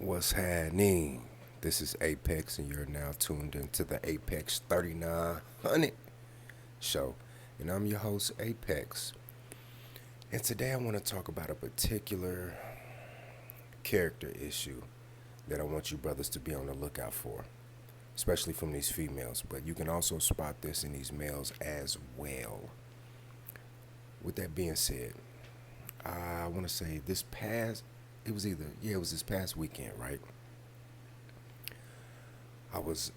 What's happening? This is Apex, and you're now tuned into the Apex 3900 show. And I'm your host, Apex. And today I want to talk about a particular character issue that I want you brothers to be on the lookout for, especially from these females. But you can also spot this in these males as well. With that being said, I want to say it was this past weekend, right? I was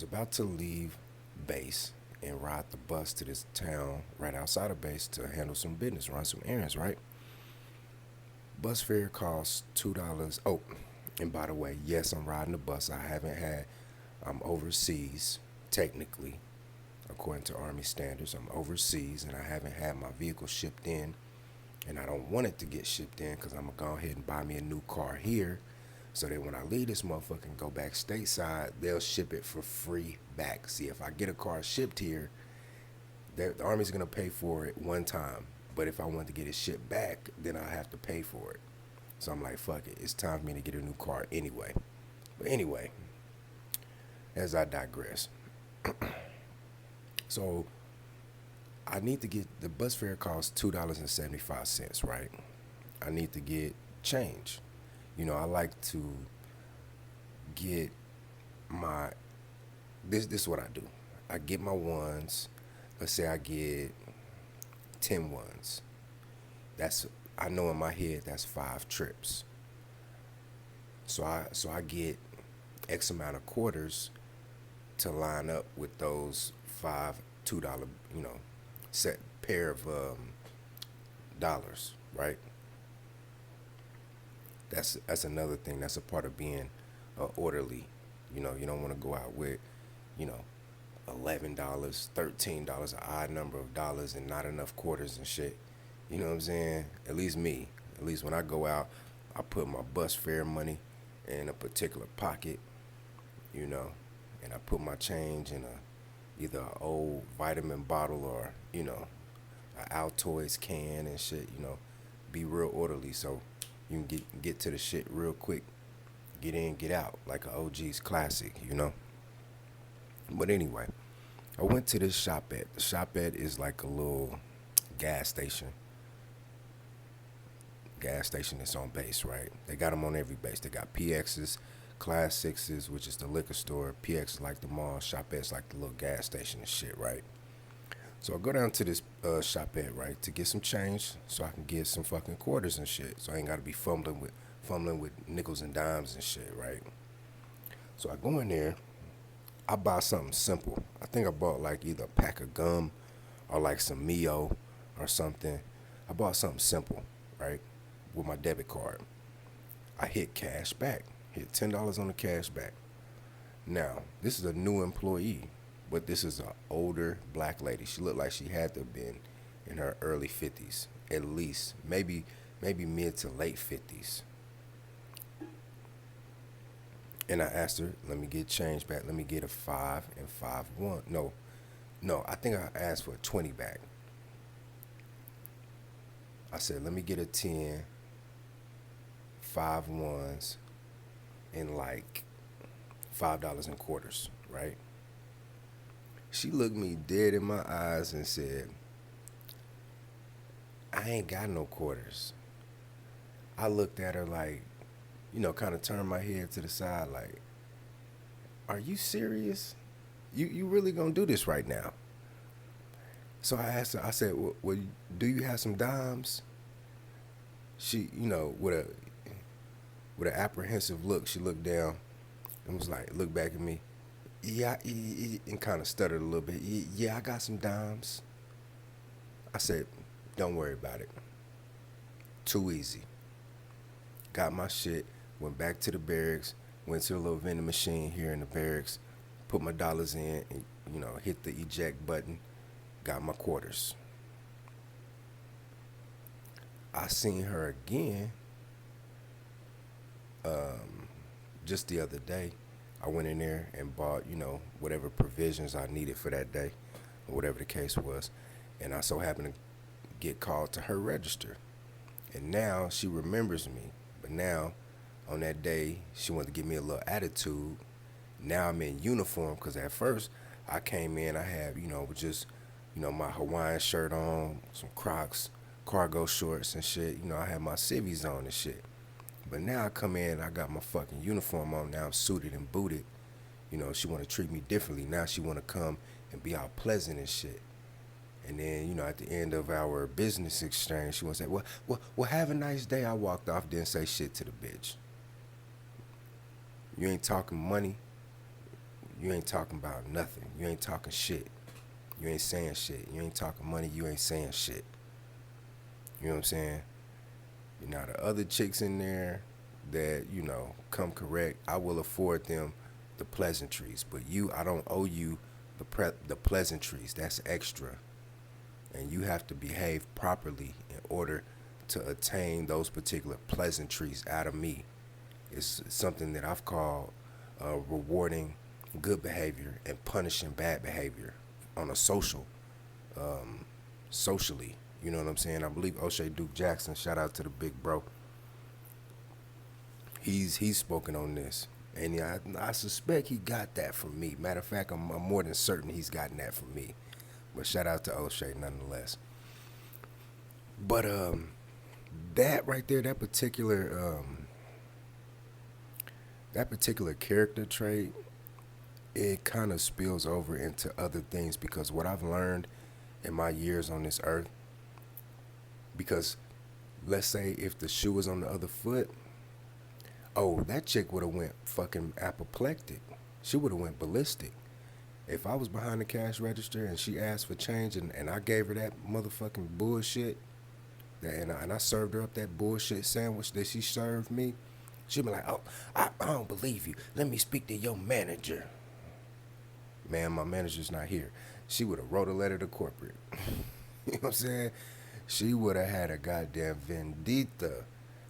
about to leave base and ride the bus to this town right outside of base to handle some business, run some errands, right? Bus fare costs $2. Oh, and by the way, yes, I'm riding the bus. I'm overseas, technically, according to Army standards. I'm overseas and I haven't had my vehicle shipped in. And I don't want it to get shipped in because I'm going to go ahead and buy me a new car here so that when I leave this motherfucker and go back stateside, they'll ship it for free back. See, if I get a car shipped here, the Army's going to pay for it one time. But if I want to get it shipped back, then I'll have to pay for it. So I'm like, fuck it. It's time for me to get a new car anyway. But anyway, as I digress. So I need to get the bus fare costs $2.75, right? I need to get change. I like to get my this is what I do. I get my ones. Let's say I get 10 ones. I know in my head that's 5 trips. So I get X amount of quarters to line up with those 5 $2, set pair of dollars, right? That's another thing. That's a part of being orderly. You don't want to go out with, you know, $11, $13, an odd number of dollars and not enough quarters and shit. You know what I'm saying? At least me. At least when I go out, I put my bus fare money in a particular pocket, and I put my change in either an old vitamin bottle or, an Altoids can and shit, be real orderly so you can get to the shit real quick. Get in, get out, like an OG's classic. But anyway, I went to this shop at. The shop at is like a little gas station. Gas station that's on base, right? They got them on every base. They got PXs, Class 6s, which is the liquor store. PX is like the mall. Shop at's like the little gas station and shit, right? So I go down to this shop at, right, to get some change so I can get some fucking quarters and shit. So I ain't got to be fumbling with nickels and dimes and shit, right? So I go in there. I buy something simple. I think I bought like either a pack of gum or like some Mio or something. I bought something simple, right, with my debit card. I hit cash back. Hit $10 on the cash back. Now, this is a new employee, but this is an older black lady. She looked like she had to have been in her early 50s, at least. Maybe mid to late 50s. And I asked her, let me get change back. Let me get a 5 and 5 1. No, I think I asked for a 20 back. I said, let me get a 10, 5 ones, and like $5 in quarters, right? She looked me dead in my eyes and said, I ain't got no quarters. I looked at her like, kind of turned my head to the side like, are you serious? You really gonna do this right now? So I asked her, I said, well, do you have some dimes? She, with an apprehensive look, she looked down and was like, looked back at me. Yeah, and kind of stuttered a little bit. Yeah, I got some dimes. I said, don't worry about it. Too easy. Got my shit, went back to the barracks, went to the little vending machine here in the barracks, put my dollars in, and, hit the eject button, got my quarters. I seen her again just the other day. I went in there and bought, whatever provisions I needed for that day, or whatever the case was. And I so happened to get called to her register. And now she remembers me. But now On that day, she wanted to give me a little attitude. Now I'm in uniform because at first I came in, I had, just, my Hawaiian shirt on, some Crocs, cargo shorts and shit. I had my civvies on and shit. But now I come in, I got my fucking uniform on. Now I'm suited and booted. She want to treat me differently. Now she want to come and be all pleasant and shit. And then, at the end of our business exchange, she want to say, well, have a nice day. I walked off, didn't say shit to the bitch. You ain't talking money. You ain't talking about nothing. You ain't talking shit. You ain't saying shit. You ain't talking money. You ain't saying shit. You know what I'm saying? Now the other chicks in there that, come correct, I will afford them the pleasantries. But I don't owe you the pleasantries. That's extra. And you have to behave properly in order to attain those particular pleasantries out of me. It's something that I've called rewarding good behavior and punishing bad behavior on a socially. You know what I'm saying? I believe O'Shea Duke Jackson, shout out to the big bro. He's spoken on this. And I suspect he got that from me. Matter of fact, I'm more than certain he's gotten that from me. But shout out to O'Shea nonetheless. But that right there, that particular character trait, it kind of spills over into other things because what I've learned in my years on this earth, because let's say if the shoe was on the other foot, oh, that chick would have went fucking apoplectic. She would have went ballistic. If I was behind the cash register and she asked for change and I gave her that motherfucking bullshit, and I served her up that bullshit sandwich that she served me, she'd be like, oh, I don't believe you. Let me speak to your manager. Man, my manager's not here. She would have wrote a letter to corporate. You know what I'm saying? She would have had a goddamn vendetta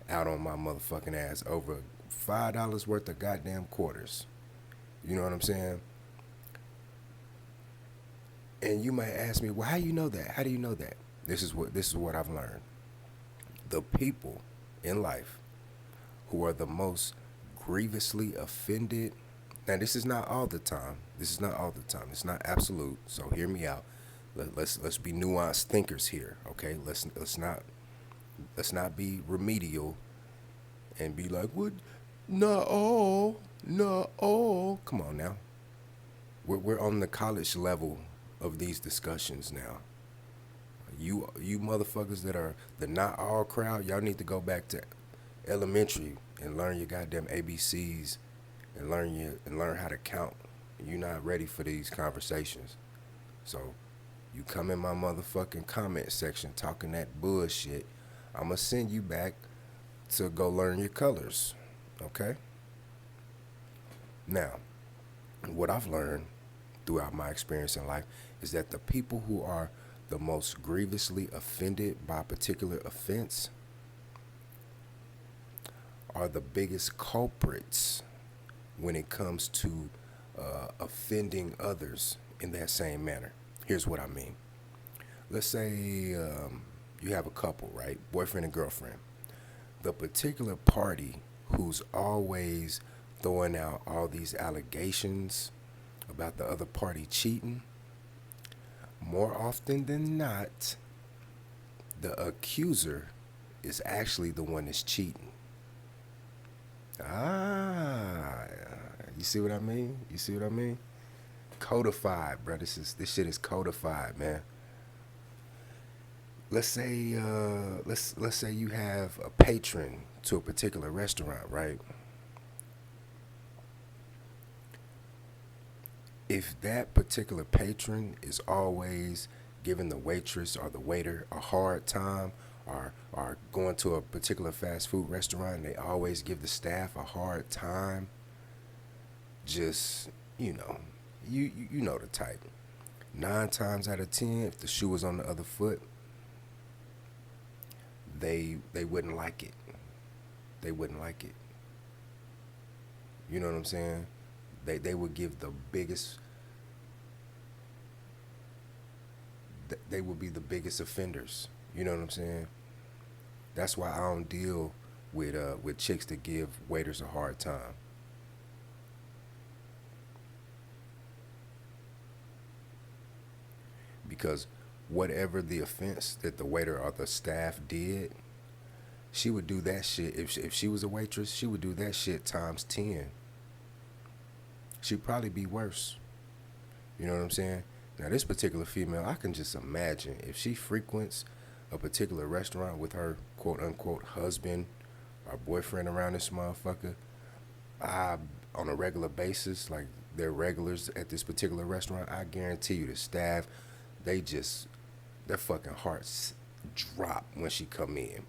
out on my motherfucking ass over $5 worth of goddamn quarters. You know what I'm saying? And you might ask me, well, how do you know that? How do you know that? This is what I've learned. The people in life who are the most grievously offended. Now, this is not all the time. This is not all the time. It's not absolute. So hear me out. Let's be nuanced thinkers here, okay? Let's not be remedial and be like, what? Not all. Come on now. We're on the college level of these discussions now. You motherfuckers that are the not all crowd, y'all need to go back to elementary and learn your goddamn ABCs and learn how to count. You're not ready for these conversations. So you come in my motherfucking comment section talking that bullshit, I'ma send you back to go learn your colors. Okay? Now, what I've learned throughout my experience in life is that the people who are the most grievously offended by a particular offense are the biggest culprits when it comes to offending others in that same manner. Here's what I mean. Let's say you have a couple, right? Boyfriend and girlfriend. The particular party who's always throwing out all these allegations about the other party cheating, more often than not, the accuser is actually the one that's cheating. You see what I mean? You see what I mean? Codified, bro. This shit is codified, man. Let's say let's say you have a patron to a particular restaurant, right? If that particular patron is always giving the waitress or the waiter a hard time, or going to a particular fast food restaurant and they always give the staff a hard time, just, you know the type. 9 times out of 10, if the shoe was on the other foot, they wouldn't like it. They wouldn't like it. You know what I'm saying? They would give the biggest. They would be the biggest offenders. You know what I'm saying? That's why I don't deal with chicks that give waiters a hard time. Because whatever the offense that the waiter or the staff did, she would do that shit. If she was a waitress, she would do that shit times 10. She'd probably be worse. You know what I'm saying? Now, this particular female, I can just imagine if she frequents a particular restaurant with her quote unquote husband or boyfriend around this motherfucker, I, on a regular basis, like they're regulars at this particular restaurant, I guarantee you the staff, they just, their fucking hearts drop when she come in.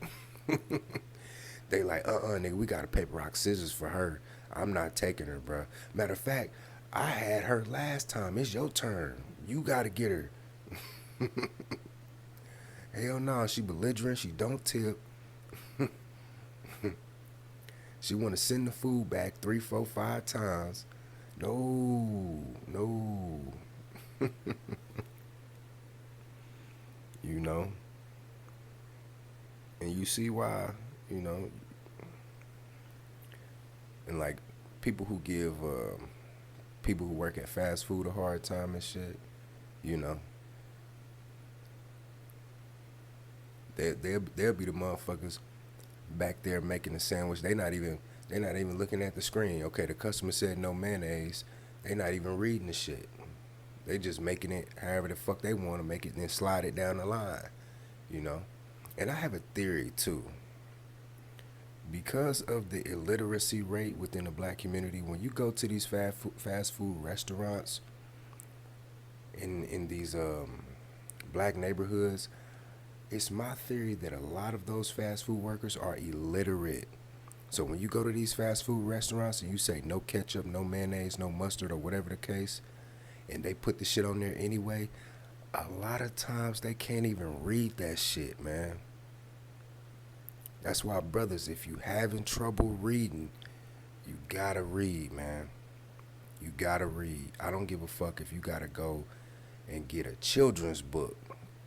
They like, nigga, we got a paper, rock, scissors for her. I'm not taking her, bruh. Matter of fact, I had her last time. It's your turn. You gotta get her. Hell no, she belligerent. She don't tip. She want to send the food back 3, 4, 5 times. No, no. You know? And you see why, you know, and like people who give people who work at fast food a hard time and shit, you know, they'll be the motherfuckers back there making the sandwich. They not even looking at the screen. Okay, the customer said no mayonnaise. They not even reading the shit. They just making it however the fuck they want to make it and then slide it down the line, you know. And I have a theory too. Because of the illiteracy rate within the black community, when you go to these fast food restaurants in these black neighborhoods, it's my theory that a lot of those fast food workers are illiterate. So when you go to these fast food restaurants and you say no ketchup, no mayonnaise, no mustard, or whatever the case, and they put the shit on there anyway, a lot of times they can't even read that shit, man. That's why, brothers, if you having trouble reading, you gotta read, man. You gotta read. I don't give a fuck if you gotta go and get a children's book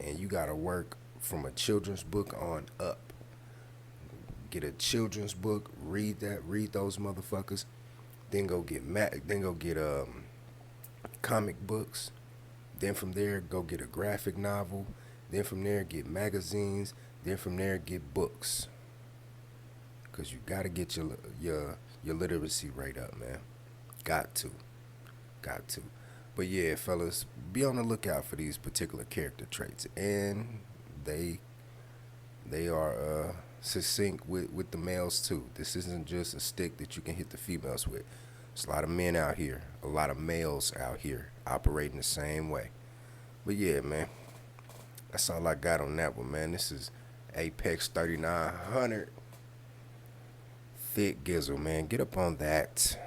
and you gotta work from a children's book on up. Get a children's book, read that, read those motherfuckers, then go get comic books. Then from there, go get a graphic novel. Then from there, get magazines. Then from there, get books. Cause you gotta get your literacy rate up, man. Got to. But yeah, fellas, be on the lookout for these particular character traits, and they are succinct with the males too. This isn't just a stick that you can hit the females with. There's a lot of men out here, a lot of males out here operating the same way. But yeah, man, that's all I got on that one, man. This is Apex 3900. Thick Gizzle, man. Get up on that.